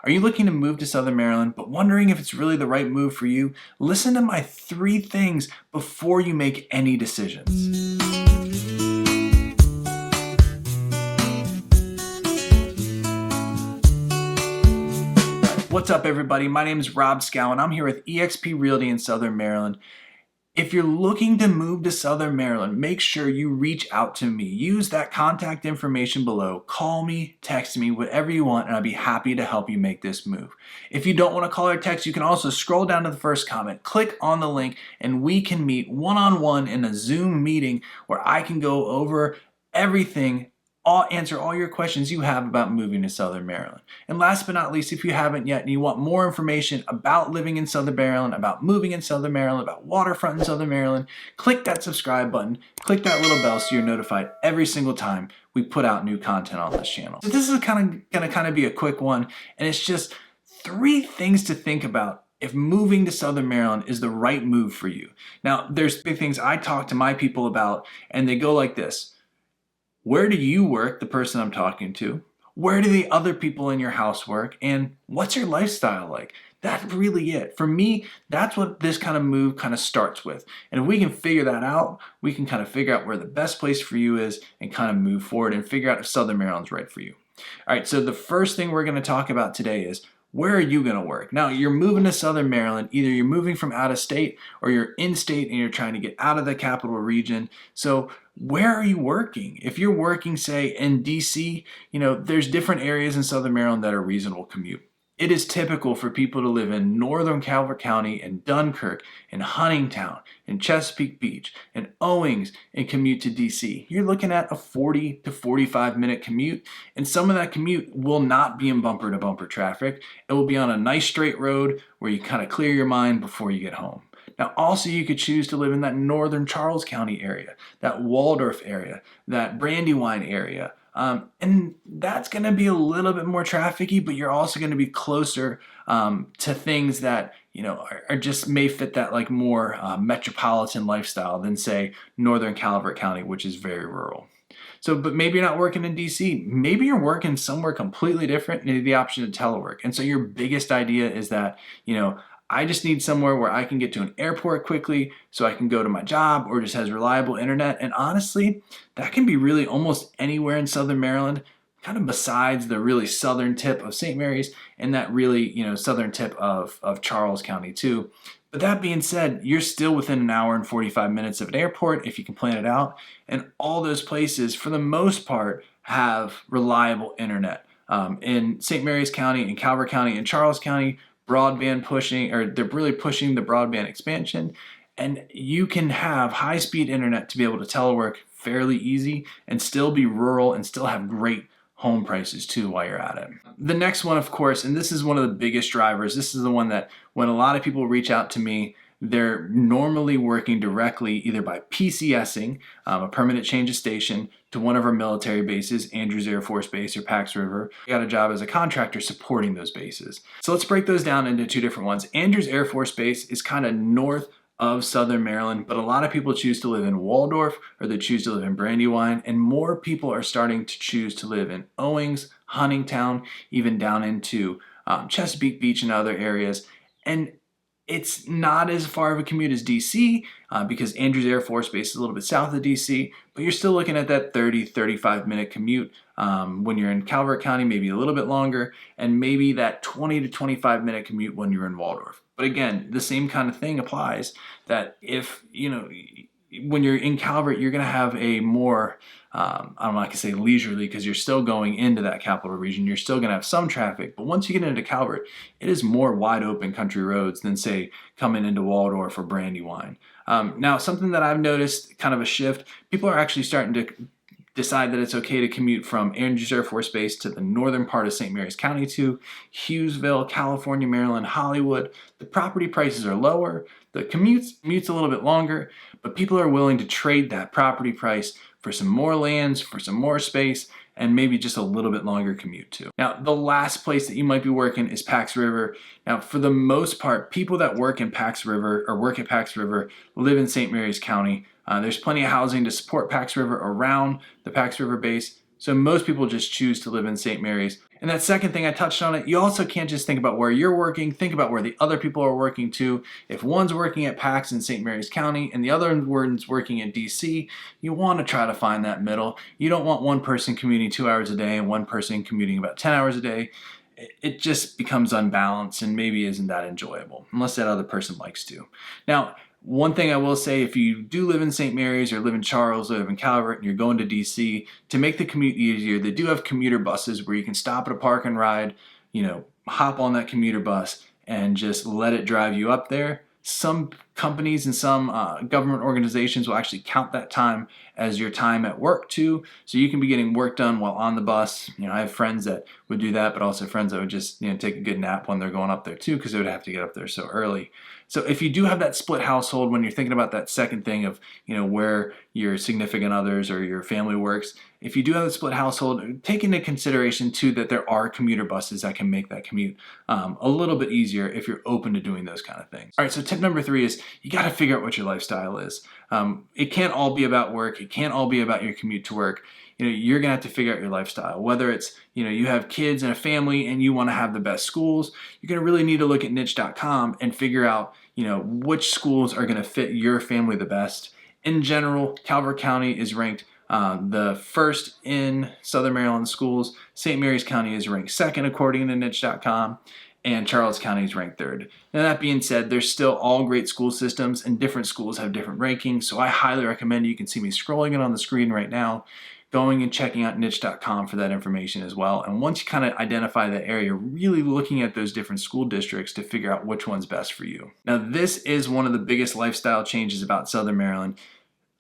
Are you looking to move to Southern Maryland but wondering if it's really the right move for you? Listen to my 3 things before you make any decisions. What's up, everybody? My name is Rob Schou and I'm here with EXP Realty in Southern Maryland. If you're looking to move to Southern Maryland, make sure you reach out to me. Use that contact information below. Call me, text me, whatever you want, and I'll be happy to help you make this move. If you don't want to call or text, you can also scroll down to the first comment, click on the link, and we can meet one-on-one in a Zoom meeting where I can go over everything, answer all your questions you have about moving to Southern Maryland. And last but not least, if you haven't yet and you want more information about living in Southern Maryland, about moving in Southern Maryland, about waterfront in Southern Maryland, click that subscribe button, click that little bell so you're notified every single time we put out new content on this channel. So this is gonna be a quick one, and it's just 3 things to think about if moving to Southern Maryland is the right move for you. Now, there's big things I talk to my people about, and they go like this. Where do you work, the person I'm talking to? Where do the other people in your house work? And what's your lifestyle like? That's really it. For me, that's what this kind of move kind of starts with. And if we can figure that out, we can kind of figure out where the best place for you is and kind of move forward and figure out if Southern Maryland's right for you. All right, so the first thing we're going to talk about today is, where are you going to work? Now, you're moving to Southern Maryland. Either you're moving from out of state or you're in state and you're trying to get out of the capital region. So where are you working? If you're working, say, in DC, there's different areas in Southern Maryland that are reasonable commute. It is typical for people to live in northern Calvert County, in Dunkirk, in Huntingtown, in Chesapeake Beach, in Owings, and commute to DC. You're looking at a 40 to 45 minute commute, and some of that commute will not be in bumper to bumper traffic. It will be on a nice straight road where you kind of clear your mind before you get home. Now, also, you could choose to live in that northern Charles County area, that Waldorf area, that Brandywine area. And that's going to be a little bit more trafficy, but you're also going to be closer to things that are just may fit that like more metropolitan lifestyle than, say, northern Calvert County, which is very rural. So, but maybe you're not working in DC. Maybe you're working somewhere completely different and you have the option to telework. And so your biggest idea is that, I just need somewhere where I can get to an airport quickly so I can go to my job or just has reliable internet. And honestly, that can be really almost anywhere in Southern Maryland, kind of besides the really southern tip of St. Mary's and that really, southern tip of Charles County too. But that being said, you're still within an hour and 45 minutes of an airport if you can plan it out. And all those places, for the most part, have reliable internet. In St. Mary's County, in Calvert County, in Charles County, they're really pushing the broadband expansion, and you can have high-speed internet to be able to telework fairly easy and still be rural and still have great home prices too while you're at it. The next one, of course, and this is one of the biggest drivers, this is the one that when a lot of people reach out to me, they're normally working directly either by PCSing, a permanent change of station, to one of our military bases, Andrews Air Force Base or Pax River. I got a job as a contractor supporting those bases. So let's break those down into 2 different ones. Andrews Air Force Base is kind of north of Southern Maryland, but a lot of people choose to live in Waldorf or they choose to live in Brandywine, and more people are starting to choose to live in Owings, Huntingtown, even down into Chesapeake Beach and other areas. And it's not as far of a commute as DC because Andrews Air Force Base is a little bit south of DC, but you're still looking at that 30-35 minute commute. When you're in Calvert County, maybe a little bit longer, and maybe that 20 to 25 minute commute when you're in Waldorf. But again, the same kind of thing applies that if, when you're in Calvert, you're going to have a more, I'm not going to say leisurely because you're still going into that capital region. You're still going to have some traffic. But once you get into Calvert, it is more wide open country roads than, say, coming into Waldorf or Brandywine. Now, something that I've noticed, kind of a shift, people are actually starting to decide that it's okay to commute from Andrews Air Force Base to the northern part of St. Mary's County to Hughesville, California, Maryland, Hollywood. The property prices are lower, the commute's a little bit longer, but people are willing to trade that property price for some more lands, for some more space, and maybe just a little bit longer commute too. Now, the last place that you might be working is Pax River. Now, for the most part, people that work in Pax River or work at Pax River live in St. Mary's County. There's plenty of housing to support Pax River around the Pax River base, So most people just choose to live in St. Mary's. And that second thing I touched on it, you also can't just think about where you're working, think about where the other people are working too. If one's working at PAX in St. Mary's County and the other one's working in DC, you want to try to find that middle. You don't want one person commuting 2 hours a day and one person commuting about 10 hours a day. It just becomes unbalanced and maybe isn't that enjoyable, unless that other person likes to. Now, one thing I will say, if you do live in St. Mary's or live in Charles or live in Calvert and you're going to DC, to make the commute easier, they do have commuter buses where you can stop at a park and ride, hop on that commuter bus and just let it drive you up there. Some companies and some government organizations will actually count that time as your time at work too, so you can be getting work done while on the bus. I have friends that would do that, but also friends that would just take a good nap when they're going up there too, because they would have to get up there so early. So if you do have that split household, when you're thinking about that second thing of where your significant others or your family works, if you do have a split household, take into consideration too that there are commuter buses that can make that commute a little bit easier if you're open to doing those kind of things. All right, so tip number 3 is you got to figure out what your lifestyle is. It can't all be about work. It can't all be about your commute to work. You're gonna have to figure out your lifestyle. Whether it's you have kids and a family and you want to have the best schools, you're gonna really need to look at niche.com and figure out which schools are gonna fit your family the best. In general, Calvert County is ranked the first in Southern Maryland schools. St. Mary's County is ranked second according to niche.com. And Charles County is ranked third. Now that being said, there's still all great school systems and different schools have different rankings. So I highly recommend, you can see me scrolling it on the screen right now, going and checking out niche.com for that information as well. And once you kind of identify that area, really looking at those different school districts to figure out which one's best for you. Now this is one of the biggest lifestyle changes about Southern Maryland.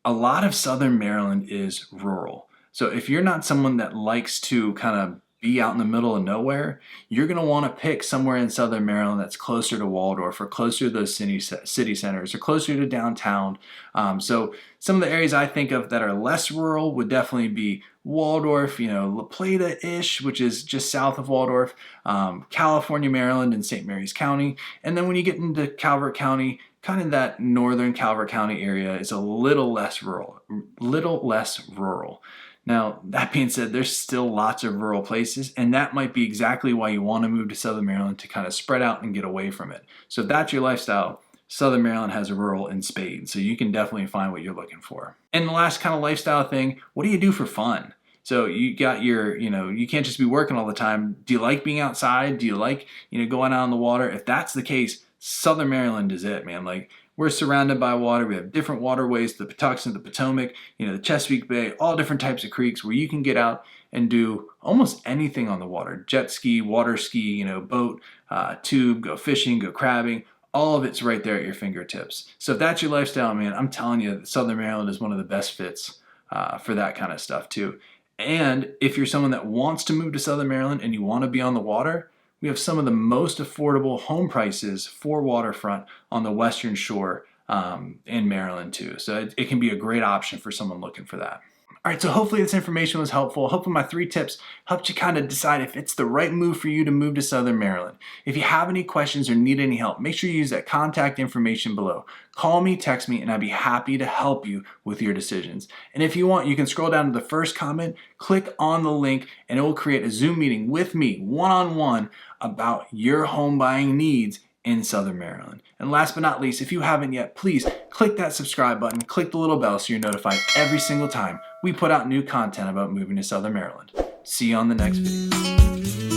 A lot of Southern Maryland is rural. So if you're not someone that likes to kind of be out in the middle of nowhere, you're going to want to pick somewhere in Southern Maryland that's closer to Waldorf or closer to those city centers or closer to downtown. So some of the areas I think of that are less rural would definitely be Waldorf, Plata-ish, which is just south of Waldorf, California, Maryland, and St. Mary's County. And then when you get into Calvert County, kind of that northern Calvert County area is a little less rural. Now, that being said, there's still lots of rural places, and that might be exactly why you want to move to Southern Maryland, to kind of spread out and get away from it. So if that's your lifestyle, Southern Maryland has a rural in spades, so you can definitely find what you're looking for. And the last kind of lifestyle thing, what do you do for fun? So you got your, you can't just be working all the time. Do you like being outside? Do you like, going out on the water? If that's the case, Southern Maryland is it, man. Like, we're surrounded by water. We have different waterways, the Patuxent, the Potomac, the Chesapeake Bay, all different types of creeks where you can get out and do almost anything on the water. Jet ski, water ski, boat, tube, go fishing, go crabbing. All of it's right there at your fingertips. So if that's your lifestyle, man, I'm telling you, Southern Maryland is one of the best fits for that kind of stuff too. And if you're someone that wants to move to Southern Maryland and you want to be on the water, we have some of the most affordable home prices for waterfront on the Western Shore in Maryland too. So it can be a great option for someone looking for that. All right, so hopefully this information was helpful. Hopefully my 3 tips helped you kind of decide if it's the right move for you to move to Southern Maryland. If you have any questions or need any help, make sure you use that contact information below. Call me, text me, and I'd be happy to help you with your decisions. And if you want, you can scroll down to the first comment, click on the link, and it will create a Zoom meeting with me one-on-one about your home buying needs in Southern Maryland. And last but not least, if you haven't yet, please click that subscribe button, click the little bell so you're notified every single time we put out new content about moving to Southern Maryland. See you on the next video.